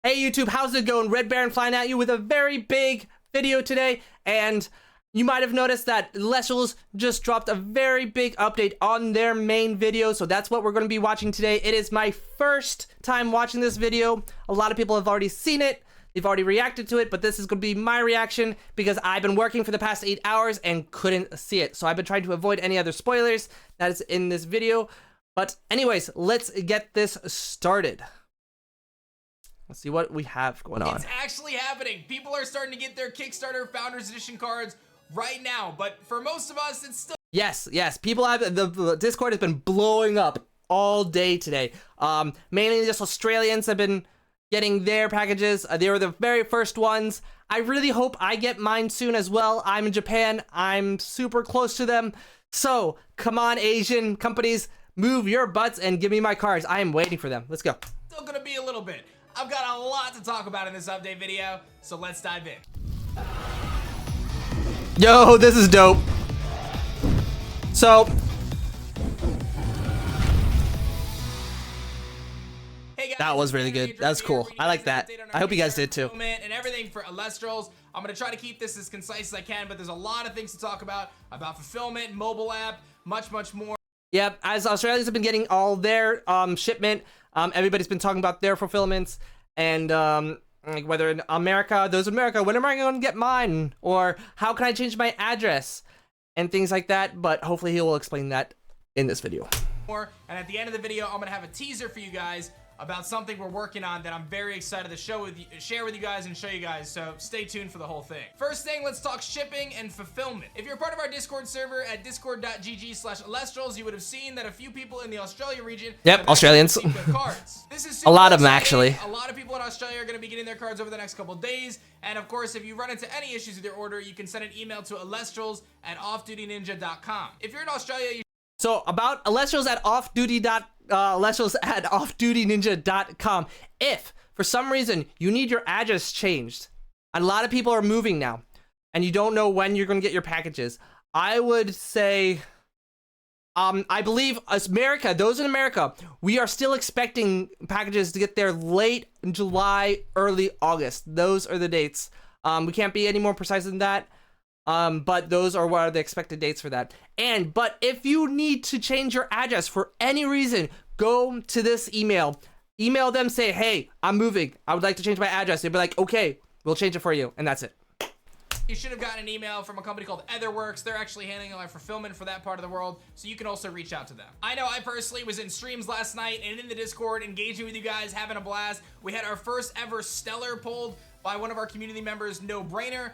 Hey YouTube, how's it going? Red Baron flying at you with a very big video today, and you might have noticed that Elestrals just dropped a very big update on their main video, so that's what we're going to be watching today. It is my first time watching this video. A lot of people have already seen it, they've already reacted to it, but this is going to be my reaction because I've been working for the past 8 hours and couldn't see it. So I've been trying to avoid any other spoilers that is in this video. But anyways, let's get this started. Let's see what we have going on. It's actually happening. People are starting to get their Kickstarter Founders Edition cards right now, but for most of us, it's still... Yes, people have... The Discord has been blowing up all day today. Mainly just Australians have been getting their packages. They were the very first ones. I really hope I get mine soon as well. I'm in Japan. I'm super close to them. So, come on, Asian companies, move your butts and give me my cards. I am waiting for them. Let's go. Still gonna be a little bit. I've got a lot to talk about in this update video, so let's dive in. Yo, this is dope. So, hey guys, that was really good. That was cool. I like that. I hope you guys did too. And everything for Elestrals. I'm gonna try to keep this as concise as I can, but there's a lot of things to talk about fulfillment, mobile app, much more. Yep, as Australians have been getting all their shipment, everybody's been talking about their fulfillments, and like whether in America, those in America, when am I going to get mine? Or how can I change my address? And things like that, but hopefully he will explain that in this video. And at the end of the video, I'm gonna have a teaser for you guys about something we're working on that I'm very excited to share with you guys and show you guys, so stay tuned for the whole thing. First thing, let's talk shipping and fulfillment. If you're part of our Discord server at discord.gg/Elestrals, you would have seen that a few people in the Australia region have Australians. received their cards. This is a lot of them, exciting. actually. A lot of people in Australia are going to be getting their cards over the next couple days, and of course, if you run into any issues with your order, you can send an email to elestrals@offdutyninja.com. If you're in Australia, So about Elestrals at offdutyninja.com. If for some reason you need your address changed, and a lot of people are moving now, and you don't know when you're going to get your packages, I would say, I believe America, those in America, we are still expecting packages to get there late July, early August. Those are the dates. We can't be any more precise than that. But those are what are the expected dates for that. But if you need to change your address for any reason, go to this email. Email them, say, hey, I'm moving. I would like to change my address. They'll be like, okay, we'll change it for you. And that's it. you should have gotten an email from a company called Etherworks. They're actually handling our fulfillment for that part of the world, so you can also reach out to them. I know I personally was in streams last night and in the Discord engaging with you guys, having a blast. We had our first ever Stellar pulled by one of our community members, No Brainer.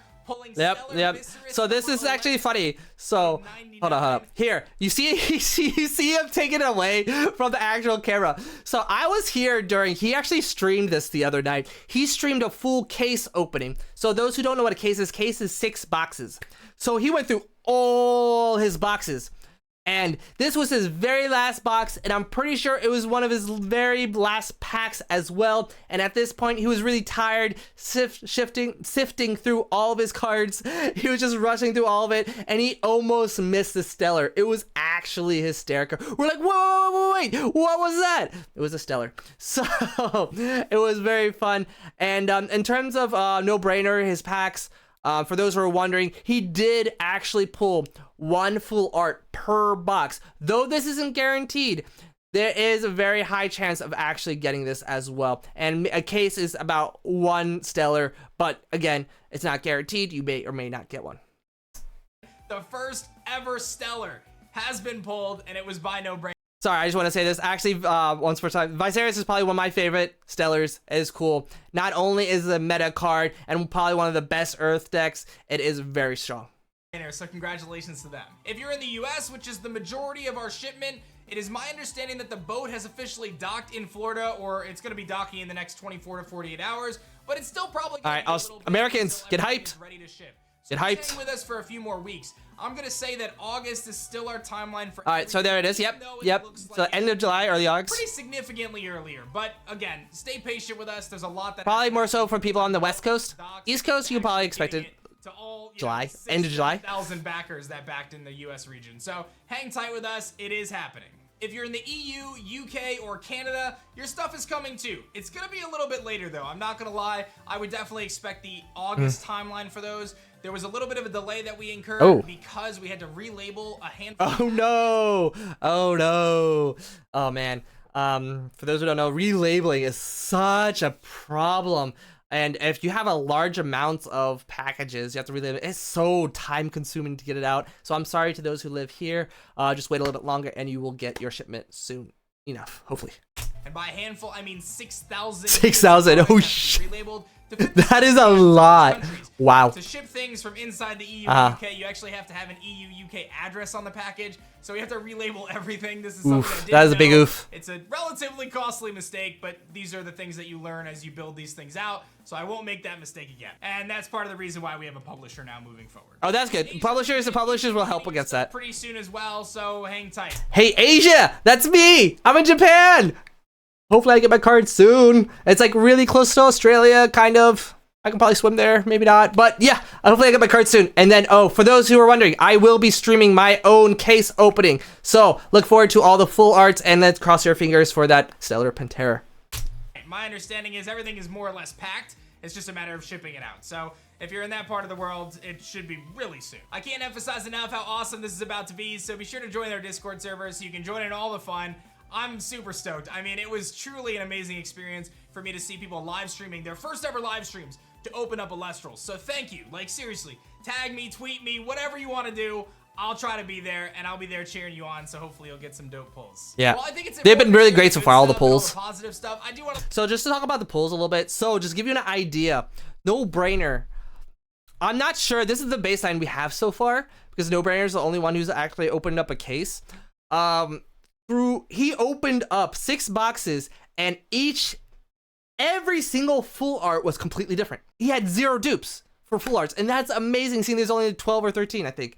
Yep. So this is actually funny. So hold on. Here, you see him taking it away from the actual camera. So I was here during, he actually streamed this the other night. He streamed a full case opening. So those who don't know what a case is 6 boxes. So he went through all his boxes. And this was his very last box, and I'm pretty sure it was one of his very last packs as well. And at this point, he was really tired, sifting through all of his cards. He was just rushing through all of it, and he almost missed the Stellar. It was actually hysterical. We're like, whoa, wait, what was that? It was a Stellar. So it was very fun. And in terms of No Brainer, his packs, for those who are wondering, he did actually pull 1 full art per box. Though this isn't guaranteed, there is a very high chance of actually getting this as well. And a case is about 1 Stellar, but again, it's not guaranteed. You may or may not get one. The first ever Stellar has been pulled, and it was by No Brainer. Sorry, I just want to say this. Actually, once more time, Viserys is probably one of my favorite Stellars. It is cool. Not only is it a meta card and probably one of the best Earth decks, it is very strong. So congratulations to them. If you're in the US, which is the majority of our shipment, it is my understanding that the boat has officially docked in Florida, or it's going to be docking in the next 24 to 48 hours, but it's still probably going to be Americans, get hyped. Ready to ship. Get hyped. Stay with us for a few more weeks. I'm gonna say that August is still our timeline for. All right, so there it is. Yep. So end of July, early August. Pretty significantly earlier, but again, stay patient with us. There's a lot that probably more so for people on the West Coast. East Coast, you probably expect it to all July, end of July. 1,000 backers that backed in the U.S. region. So hang tight with us. It is happening. If you're in the EU, UK, or Canada, your stuff is coming too. It's gonna be a little bit later though, I'm not gonna lie. I would definitely expect the August timeline for those. There was a little bit of a delay that we incurred because we had to relabel a handful. Oh no! Oh no! Oh man. For those who don't know, relabeling is such a problem. And if you have a large amount of packages, you have to relabel it. It's so time consuming to get it out. So I'm sorry to those who live here. Just wait a little bit longer and you will get your shipment soon enough, hopefully. And by a handful, I mean 6,000. 6,000, oh shit. That is a lot. Wow. To ship things from inside the EU and UK, you actually have to have an EU UK address on the package. So we have to relabel everything. This is something that is a big oof. It's a relatively costly mistake, but these are the things that you learn as you build these things out. So I won't make that mistake again. And that's part of the reason why we have a publisher now moving forward. Oh, that's good. Publishers will help against that. Pretty soon as well, so hang tight. Hey, Asia! That's me! I'm in Japan! Hopefully I get my card soon. It's like really close to Australia, kind of. I can probably swim there, maybe not. But yeah, hopefully I get my card soon. And then, oh, for those who are wondering, I will be streaming my own case opening. So look forward to all the full arts and let's cross your fingers for that Stellar Pantera. My understanding is everything is more or less packed. It's just a matter of shipping it out. So if you're in that part of the world, it should be really soon. I can't emphasize enough how awesome this is about to be. So be sure to join their Discord server so you can join in all the fun. I'm super stoked. I mean, it was truly an amazing experience for me to see people live streaming their first ever live streams to open up Elestrals. So thank you. Like, seriously, tag me, tweet me, whatever you want to do. I'll try to be there, and I'll be there cheering you on, so hopefully you'll get some dope pulls. Yeah. Well, I think they've been really great so far, all the pulls. All the positive stuff. I do want to... So just to talk about the pulls a little bit. So just give you an idea. No Brainer. I'm not sure. This is the baseline we have so far, because No Brainer is the only one who's actually opened up a case. He opened up 6 boxes and every single full art was completely different. He had 0 dupes for full arts, and that's amazing seeing there's only 12 or 13, I think.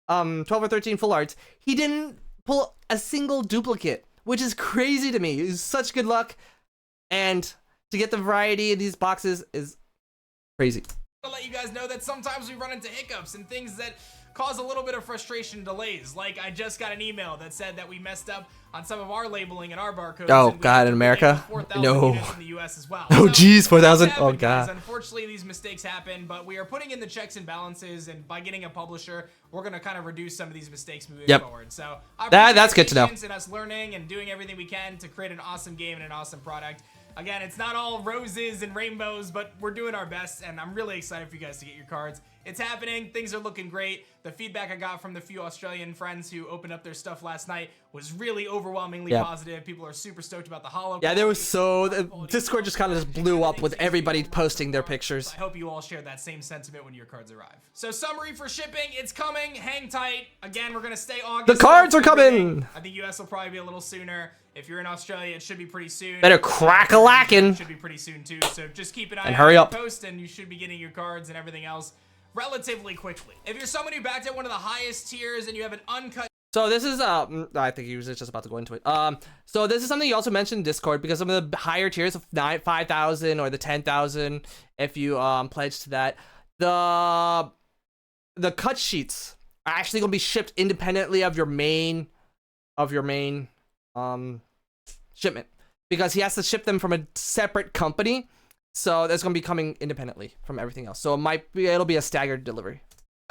12 or 13 full arts. He didn't pull a single duplicate, which is crazy to me. It's such good luck, and to get the variety of these boxes is crazy. I'll let you guys know that sometimes we run into hiccups and things that cause a little bit of frustration and delays. Like I just got an email that said that we messed up on some of our labeling and our barcodes. Oh God, in America? No. In the US as well. Oh so, geez, 4,000. Oh God. Guys. Unfortunately, these mistakes happen, but we are putting in the checks and balances, and by getting a publisher, we're gonna kind of reduce some of these mistakes moving forward. So that's good to know. And us learning and doing everything we can to create an awesome game and an awesome product. Again, it's not all roses and rainbows, but we're doing our best, and I'm really excited for you guys to get your cards. It's happening. Things are looking great. The feedback I got from the few Australian friends who opened up their stuff last night was really overwhelmingly positive. People are super stoked about the holo. Yeah, there was Discord just kind of just blew up with everybody posting their pictures. I hope you all share that same sentiment when your cards arrive. So summary for shipping, it's coming. Hang tight. Again, we're going to stay August. The cards are coming. I think US will probably be a little sooner. If you're in Australia, it should be pretty soon. Better crack-a-lackin'. Should be pretty soon too. So just keep an eye and out hurry up. Post, and you should be getting your cards and everything else relatively quickly. If you're someone who backed at one of the highest tiers and you have an uncut... So this is, I think he was just about to go into it. So this is something you also mentioned in Discord, because some of the higher tiers of 5,000 or the 10,000, if you pledge to that, the cut sheets are actually going to be shipped independently of your main shipment, because he has to ship them from a separate company. So that's going to be coming independently from everything else. So it'll be a staggered delivery.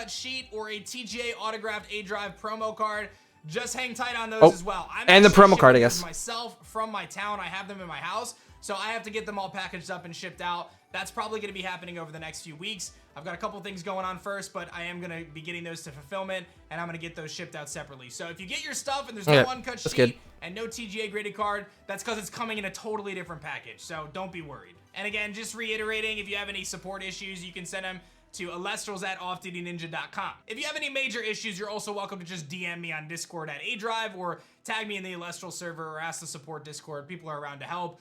Sheet or a TGA autographed A-Drive promo card. Just hang tight on those as well. And the promo card, I guess. Myself from my town, I have them in my house, so I have to get them all packaged up and shipped out. That's probably going to be happening over the next few weeks. I've got a couple things going on first, but I am going to be getting those to fulfillment, and I'm going to get those shipped out separately. So if you get your stuff and there's no uncut sheet and no TGA graded card, that's because it's coming in a totally different package. So don't be worried. And again, just reiterating, if you have any support issues, you can send them to elestrals@offdutyninja.com. If you have any major issues, you're also welcome to just DM me on Discord at A-Drive, or tag me in the Elestral server, or ask the support Discord. People are around to help.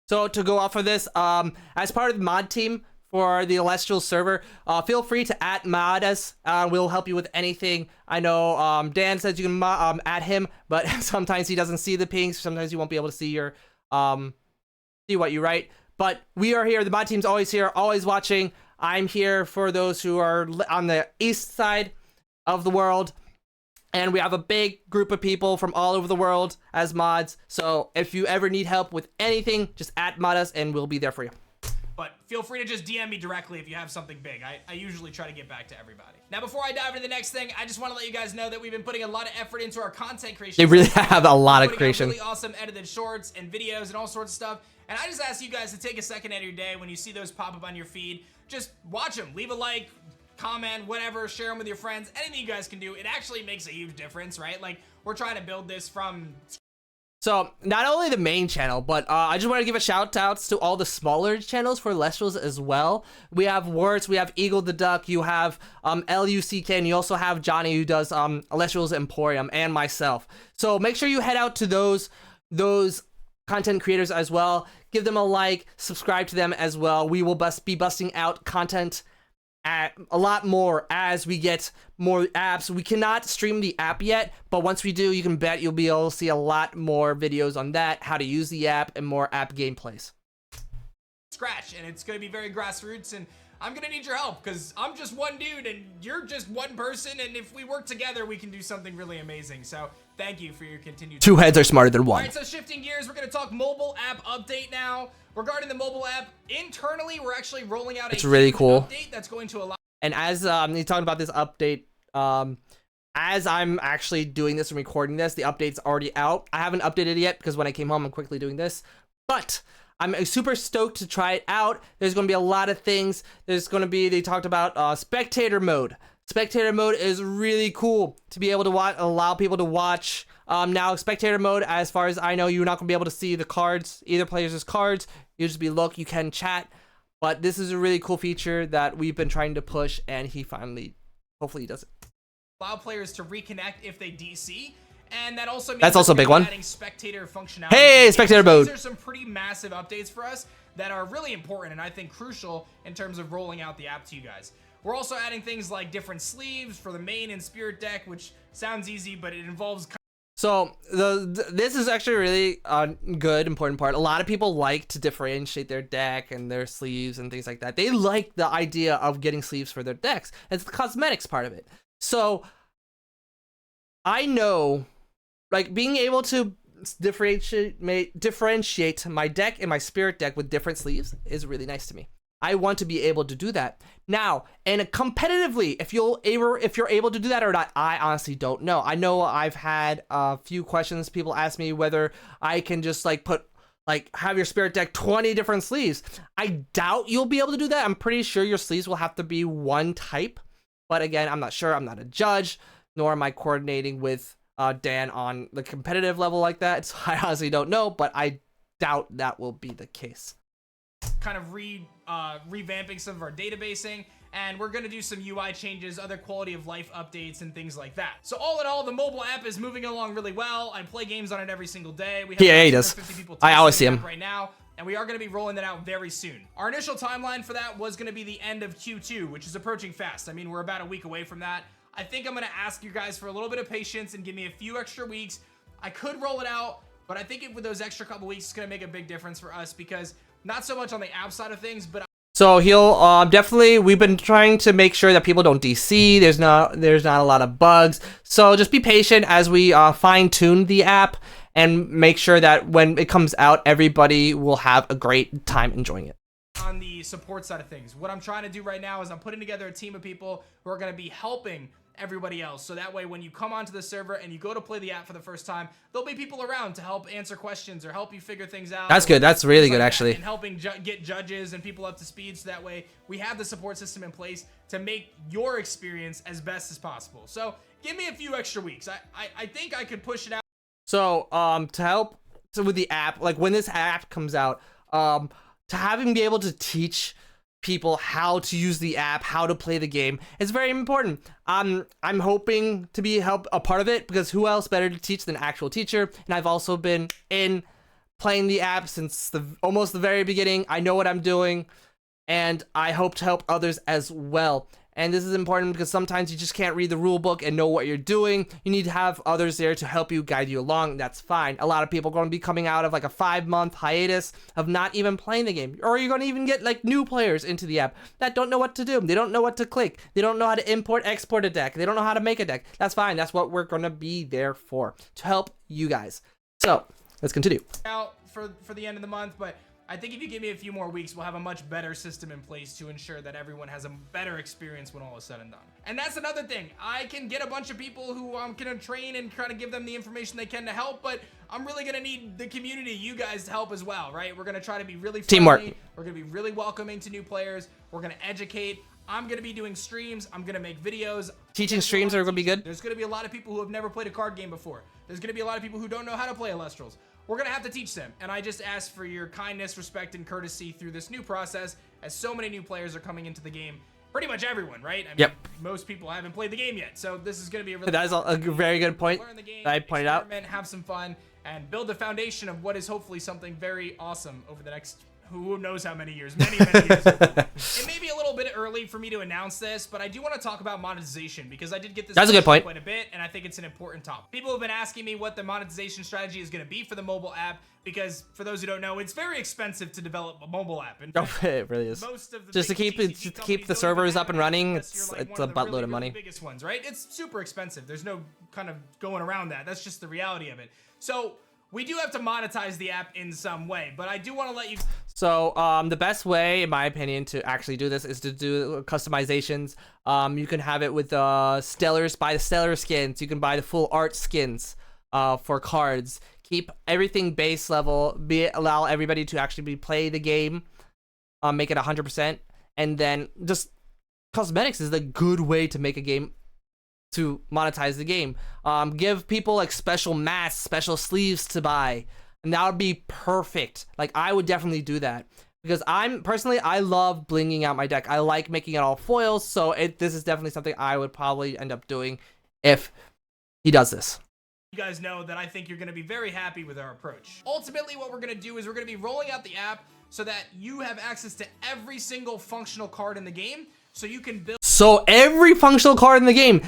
So to go off of this, as part of the mod team for the Elestrials server, feel free to @mod us. We'll help you with anything. I know Dan says you can add him, but sometimes he doesn't see the pings. Sometimes you won't be able to see your see what you write. But we are here. The mod team's always here, always watching. I'm here for those who are on the east side of the world. And we have a big group of people from all over the world as mods. So if you ever need help with anything, just @mod us and we'll be there for you. But feel free to just DM me directly if you have something big. I usually try to get back to everybody. Now, before I dive into the next thing, I just want to let you guys know that we've been putting a lot of effort into our content creation. They really have a lot of creation. Really awesome edited shorts and videos and all sorts of stuff. And I just ask you guys to take a second out of your day when you see those pop up on your feed. Just watch them. Leave a like, comment, whatever, share them with your friends. Anything you guys can do. It actually makes a huge difference, right? Like, we're trying to build this from... So, not only the main channel, but I just want to give a shout outs to all the smaller channels for Elestrals as well. We have Wirtz, we have Eagle the Duck, you have LUCK, and you also have Johnny who does Elestrals Emporium, and myself. So make sure you head out to those content creators as well. Give them a like, subscribe to them as well. We will be busting out content at a lot more as we get more apps. We cannot stream the app yet, but once we do, you can bet you'll be able to see a lot more videos on that, how to use the app, and more app gameplays. Scratch, and it's going to be very grassroots, and I'm going to need your help because I'm just one dude and you're just one person, and if we work together, we can do something really amazing. So thank you for your continued Two heads are smarter than one. All right, so shifting gears, we're going to talk mobile app update now. Regarding the mobile app, internally, we're actually rolling out a really cool update that's going to allow... And as he's talking about this update, as I'm actually doing this and recording this, the update's already out. I haven't updated it yet because when I came home, I'm quickly doing this. But I'm super stoked to try it out. There's going to be a lot of things. There's going to be, they talked about spectator mode. Spectator mode is really cool to be able to allow people to watch. Now, spectator mode, as far as I know, you're not going to be able to see the cards, either player's cards. You just you can chat. But this is a really cool feature that we've been trying to push, and he finally, hopefully he does it. Allow players to reconnect if they DC. And that also means that's also a big one. Adding spectator functionality. Hey, spectator mode. These are some pretty massive updates for us that are really important and I think crucial in terms of rolling out the app to you guys. We're also adding things like different sleeves for the main and spirit deck, which sounds easy, but it involves... So this is actually a really good, important part. A lot of people like to differentiate their deck and their sleeves and things like that. They like the idea of getting sleeves for their decks. It's the cosmetics part of it. So I know, like, being able to differentiate my deck and my spirit deck with different sleeves is really nice to me. I want to be able to do that now, and competitively, if you're able to do that or not, I honestly don't know. I know I've had a few questions. People ask me whether I can just have your spirit deck 20 different sleeves. I doubt you'll be able to do that. I'm pretty sure your sleeves will have to be one type, but again, I'm not sure. I'm not a judge, nor am I coordinating with Dan on the competitive level like that. So I honestly don't know, but I doubt that will be the case. Kind of revamping some of our databasing, and we're going to do some UI changes, other quality of life updates, and things like that. So all in all, the mobile app is moving along really well. I play games on it every single day. We have he does. People I always see him right now, and we are going to be rolling that out very soon. Our initial timeline for that was going to be the end of Q2, which is approaching fast. I mean, we're about a week away from that. I think I'm going to ask you guys for a little bit of patience and give me a few extra weeks. I could roll it out, but I think with those extra couple weeks, it's going to make a big difference for us because not so much on the app side of things, but... So he'll definitely, we've been trying to make sure that people don't DC. There's not a lot of bugs. So just be patient as we fine tune the app and make sure that when it comes out, everybody will have a great time enjoying it. On the support side of things, what I'm trying to do right now is I'm putting together a team of people who are going to be helping everybody else. So that way, when you come onto the server and you go to play the app for the first time, there'll be people around to help answer questions or help you figure things out. That's good. That's really good, actually. And helping get judges and people up to speed. So that way, we have the support system in place to make your experience as best as possible. So give me a few extra weeks. I think I could push it out. So to help with the app, like when this app comes out, to have him be able to teach people how to use the app, how to play the game, is very important. I'm hoping to be a part of it because who else better to teach than actual teacher? And I've also been playing the app since almost the very beginning. I know what I'm doing, and I hope to help others as well. And this is important because sometimes you just can't read the rule book and know what you're doing. You need to have others there to help you, guide you along. That's fine. A lot of people are going to be coming out of like a 5-month hiatus of not even playing the game. Or you're going to even get like new players into the app that don't know what to do. They don't know what to click. They don't know how to import, export a deck. They don't know how to make a deck. That's fine. That's what we're going to be there for, to help you guys. So let's continue. Out for the end of the month, but I think if you give me a few more weeks, we'll have a much better system in place to ensure that everyone has a better experience when all is said and done. And that's another thing. I can get a bunch of people who I'm gonna train and try to give them the information they can to help, but I'm really gonna need the community, you guys, to help as well, right? We're gonna try to be really friendly. Teamwork. We're gonna be really welcoming to new players. We're gonna educate. I'm gonna be doing streams. I'm gonna make videos. Teaching streams are gonna be good. There's gonna be a lot of people who have never played a card game before. There's gonna be a lot of people who don't know how to play Elestrals. We're gonna have to teach them, and I just ask for your kindness, respect, and courtesy through this new process, as so many new players are coming into the game. Pretty much everyone, right? I mean, yep. Most people haven't played the game yet, so this is gonna be a really that is a very good point. Learn the game, that I pointed out. Have some fun, and build the foundation of what is hopefully something very awesome over the next who knows how many years, many years. It may be a little bit early for me to announce this, but I do want to talk about monetization because I did get this That's a good point. quite a bit, and I think it's an important topic. People have been asking me what the monetization strategy is going to be for the mobile app because, for those who don't know, it's very expensive to develop a mobile app. In fact, it really is. most of the Just to keep the servers up and running, it's a buttload of money. Biggest ones, right? It's super expensive. There's no kind of going around that. That's just the reality of it. So we do have to monetize the app in some way, but I do want to let you. So the best way, in my opinion, to actually do this is to do customizations. You can have it with Stellars, buy the Stellar skins. You can buy the full art skins for cards. Keep everything base level. Allow everybody to actually play the game. Make it 100%, and then just cosmetics is the good way to make a game, to monetize the game. Give people like special masks, special sleeves to buy, and that would be perfect. Like, I would definitely do that because I love blinging out my deck. I like making it all foils, so this is definitely something I would probably end up doing if he does this. You guys know that I think you're going to be very happy with our approach. Ultimately, what we're going to do is we're going to be rolling out the app so that you have access to every single functional card in the game, so you can build. So every functional card in the game.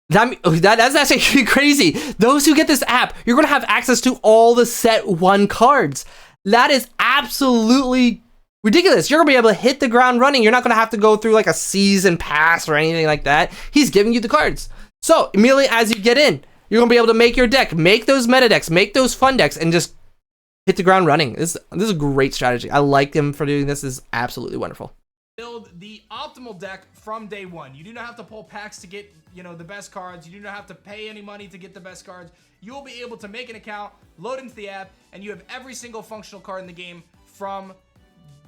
That's actually crazy. Those who get this app, you're going to have access to all the set 1 cards. That is absolutely ridiculous. You're going to be able to hit the ground running. You're not going to have to go through like a season pass or anything like that. He's giving you the cards. So immediately as you get in, you're going to be able to make your deck, make those meta decks, make those fun decks, and just hit the ground running. This is a great strategy. I like him for doing this. This is absolutely wonderful. Build the optimal deck from day one. You do not have to pull packs to get, the best cards. You do not have to pay any money to get the best cards. You will be able to make an account, load into the app, and you have every single functional card in the game from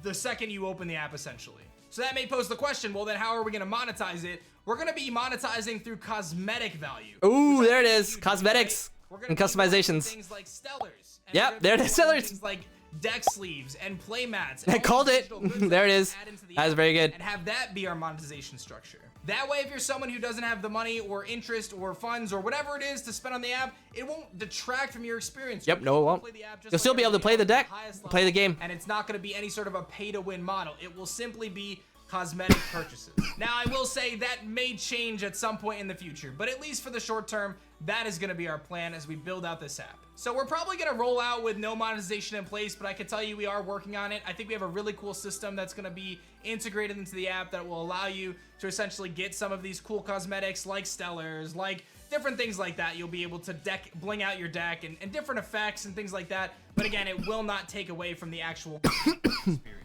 the second you open the app, essentially. So that may pose the question, well, then how are we going to monetize it? We're going to be monetizing through cosmetic value. Ooh, there it is. Cosmetics and customizations. Things like Stellars. Yep, there it is, Stellars. Things like deck sleeves and play mats. I called it. There it is. That was very good. And have that be our monetization structure. That way, if you're someone who doesn't have the money or interest or funds or whatever it is to spend on the app, it won't detract from your experience. Yep, no, it won't. You'll still be able to play the deck, play the game. And it's not going to be any sort of a pay-to-win model. It will simply be cosmetic purchases. Now, I will say that may change at some point in the future, but at least for the short term, that is going to be our plan as we build out this app. So we're probably going to roll out with no monetization in place, but I can tell you we are working on it. I think we have a really cool system that's going to be integrated into the app that will allow you to essentially get some of these cool cosmetics like Stellars, like different things like that. You'll be able to bling out your deck and different effects and things like that. But again, it will not take away from the actual experience.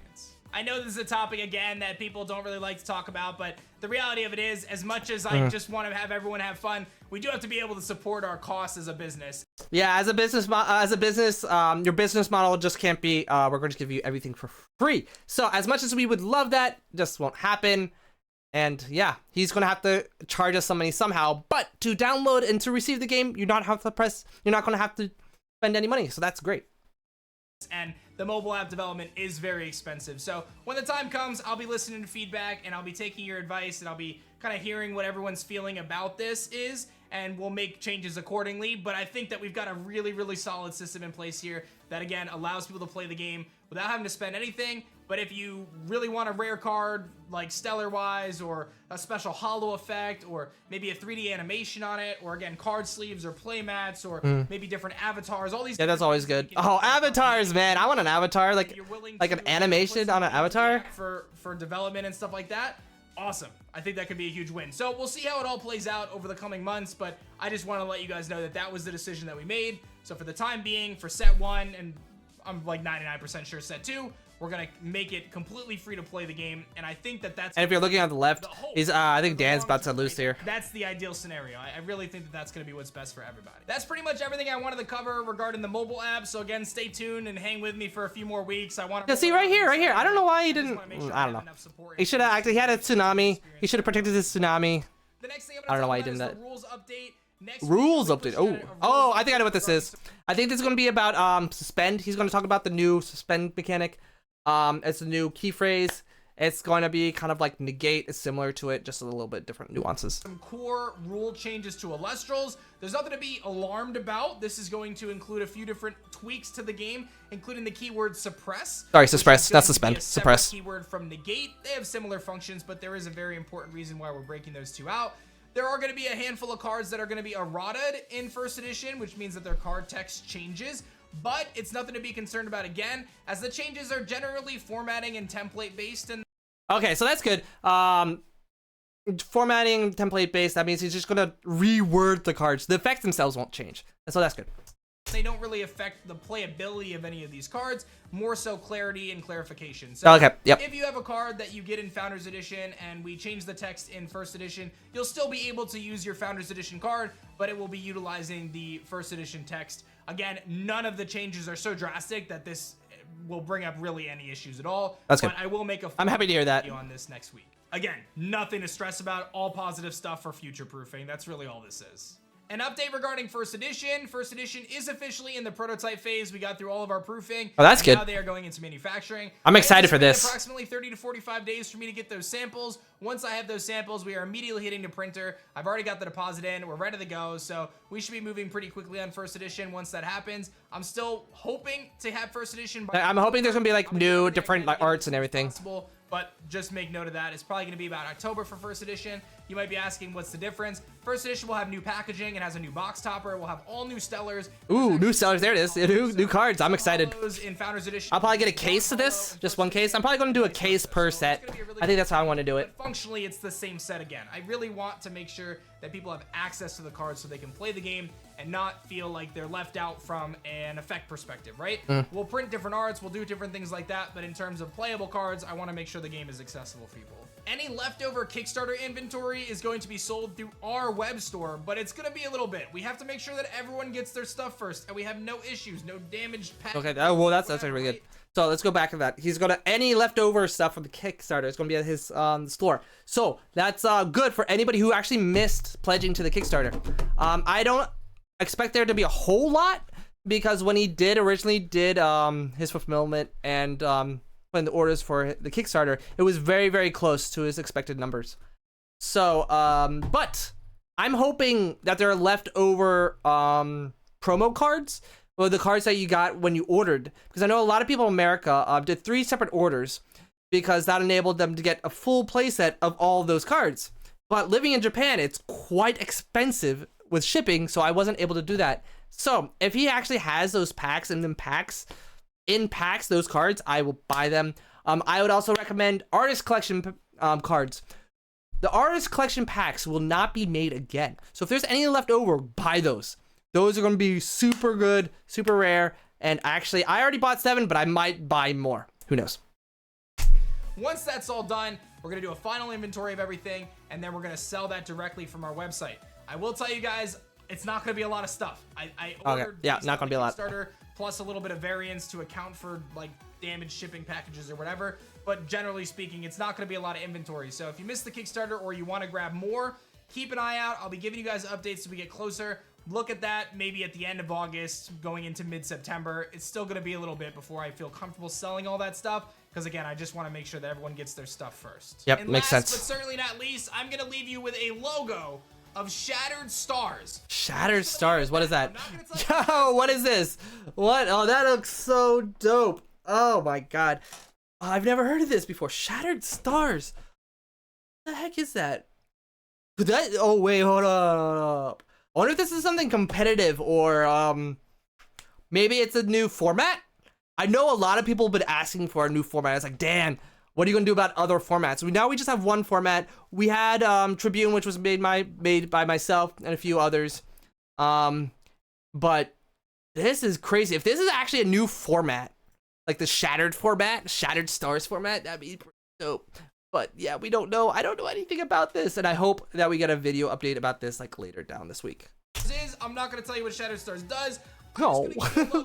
I know this is a topic, again, that people don't really like to talk about, but the reality of it is, as much as I just want to have everyone have fun, we do have to be able to support our costs as a business. Yeah, as a business, your business model just can't be, we're going to give you everything for free. So as much as we would love that, just won't happen. And yeah, he's going to have to charge us some money somehow. But to download and to receive the game, you're not going to have to spend any money. So that's great. And the mobile app development is very expensive. So when the time comes, I'll be listening to feedback and I'll be taking your advice and I'll be kind of hearing what everyone's feeling about this is, and we'll make changes accordingly. But I think that we've got a really, really solid system in place here that, again, allows people to play the game without having to spend anything, But if you really want a rare card, like stellar wise, or a special holo effect, or maybe a 3D animation on it, or again card sleeves or play mats, or maybe different avatars, all these. Yeah, that's always good. Oh, avatars, man! I want an avatar, like an animation on an avatar for development and stuff like that. Awesome. I think that could be a huge win. So we'll see how it all plays out over the coming months, but I just want to let you guys know that that was the decision that we made. So for the time being, for set 1, and I'm like 99% sure set 2, we're gonna make it completely free to play the game, and I think that that's. And if you're looking on the left, he's I think Dan's about to lose here. That's the ideal scenario. I really think that that's gonna be what's best for everybody. That's pretty much everything I wanted to cover regarding the mobile app. So again, stay tuned and hang with me for a few more weeks. I want to. Yeah, see right here. I don't know why he didn't. I don't know. He should have actually. He had a tsunami. He should have protected his tsunami. The next thing I don't know why he did that. Rules update. Rules update. Oh, I think I know what this is. I think this is gonna be about suspend. He's gonna talk about the new suspend mechanic. It's a new key phrase. It's going to be kind of like negate. It's similar to it, just a little bit different nuances. Some core rule changes to Elestrals. There's nothing to be alarmed about. This is going to include a few different tweaks to the game, including the keyword suppress. Sorry, suppress, not suspend. Suppress. Keyword from negate. They have similar functions, but there is a very important reason why we're breaking those two out. There are going to be a handful of cards that are going to be errataed in first edition, which means that their card text changes. But it's nothing to be concerned about again, as the changes are generally formatting and template based. And okay, so that's good. Formatting template based, that means he's just gonna reword the cards. The effects themselves won't change, and so that's good. They don't really affect the playability of any of these cards, more so clarity and clarification. So okay, yep. If you have a card that you get in Founders Edition and we change the text in First Edition, you'll still be able to use your Founders Edition card, but it will be utilizing the First Edition text. Again, none of the changes are so drastic that this will bring up really any issues at all. That's good. But I will make a I'm happy to hear that video on this next week. Again, nothing to stress about, all positive stuff for future proofing. That's really all this is. An update regarding First Edition. First Edition is officially in the prototype phase. We got through all of our proofing. Oh, that's good. Now they are going into manufacturing. I'm excited for this. Approximately 30 to 45 days for me to get those samples. Once I have those samples, we are immediately hitting the printer. I've already got the deposit in. We're ready to go. So we should be moving pretty quickly on First Edition once that happens. I'm still hoping to have First Edition. I'm hoping there's gonna be like new, different like arts and everything. But just make note of that. It's probably going to be about October for First Edition. You might be asking, what's the difference? First Edition will have new packaging. It has a new box topper. It will have all new Stellars. Ooh, new Stellars. There it is. New cards. I'm excited. In Founders Edition, I'll probably get a case of this. Just one case. I'm probably going to do a case per set. I think that's how I want to do it. But functionally, it's the same set again. I really want to make sure that people have access to the cards so they can play the game and not feel like they're left out from an effect perspective, right? We'll print different arts, we'll do different things like that, but in terms of playable cards, I want to make sure the game is accessible for people. Any leftover Kickstarter inventory is going to be sold through our web store, but it's going to be a little bit. We have to make sure that everyone gets their stuff first, and we have no issues, no damaged packs. Okay, well, that's actually really good. So let's go back to that. He's gonna any leftover stuff from the Kickstarter is gonna be at his store. So that's good for anybody who actually missed pledging to the Kickstarter. I don't expect there to be a whole lot because when he originally did his fulfillment and when the orders for the Kickstarter, it was very, very close to his expected numbers. So but I'm hoping that there are leftover promo cards. Well, the cards that you got when you ordered, because I know a lot of people in America did 3 separate orders because that enabled them to get a full playset of all of those cards. But living in Japan, it's quite expensive with shipping, so I wasn't able to do that. So if he actually has those packs and in packs, those cards, I will buy them. I would also recommend artist collection cards. The artist collection packs will not be made again. So if there's any left over, buy those. Those are going to be super good, super rare, and actually, I already bought 7, but I might buy more. Who knows? Once that's all done, we're going to do a final inventory of everything, and then we're going to sell that directly from our website. I will tell you guys, it's not going to be a lot of stuff. I ordered not going to be a lot. Starter plus a little bit of variance to account for like damaged shipping packages or whatever, but generally speaking, it's not going to be a lot of inventory. So if you missed the Kickstarter or you want to grab more, keep an eye out. I'll be giving you guys updates as we get closer. Look at that maybe at the end of August, going into mid-September. It's still going to be a little bit before I feel comfortable selling all that stuff, because again, I just want to make sure that everyone gets their stuff first. Yep, and makes last, sense. but certainly not least, I'm going to leave you with a logo of Shattered Stars. Shattered Stars, what is that? Yo, what is this? What? Oh, that looks so dope. Oh my god. I've never heard of this before. Shattered Stars. What the heck is that? Could that? Oh wait, hold up. I wonder if this is something competitive or maybe it's a new format. I know a lot of people have been asking for a new format. It's like, Dan, what are you gonna do about other formats? Now we just have one format. We had Tribune, which was made by myself and a few others. But this is crazy. If this is actually a new format, like the Shattered format, Shattered Stars format, that'd be pretty dope. But yeah, we don't know. I don't know anything about this, and I hope that we get a video update about this like later down this week. I'm not gonna tell you what Shattered Stars does. No,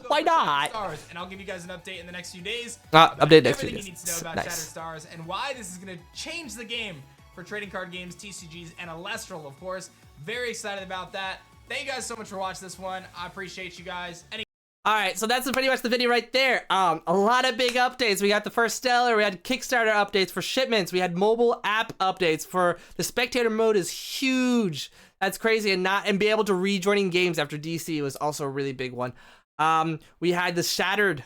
why not? Stars, and I'll give you guys an update in the next few days. Update next few days. Everything you need to know about Shattered Stars and why this is gonna change the game for trading card games, TCGs, and Elestral, of course. Very excited about that. Thank you guys so much for watching this one. I appreciate you guys. All right, so that's pretty much the video right there. A lot of big updates. We got the first Stellar. We had Kickstarter updates for shipments. We had mobile app updates for the spectator mode is huge. That's crazy, and be able to rejoining games after DC was also a really big one. We had the Shattered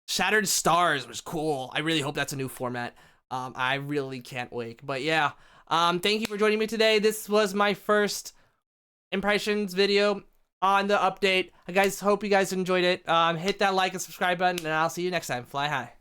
Stars, which was cool. I really hope that's a new format. I really can't wait. But yeah, thank you for joining me today. This was my first impressions video on the update. I guys hope you guys enjoyed it. Hit that like and subscribe button, and I'll see you next time. Fly high.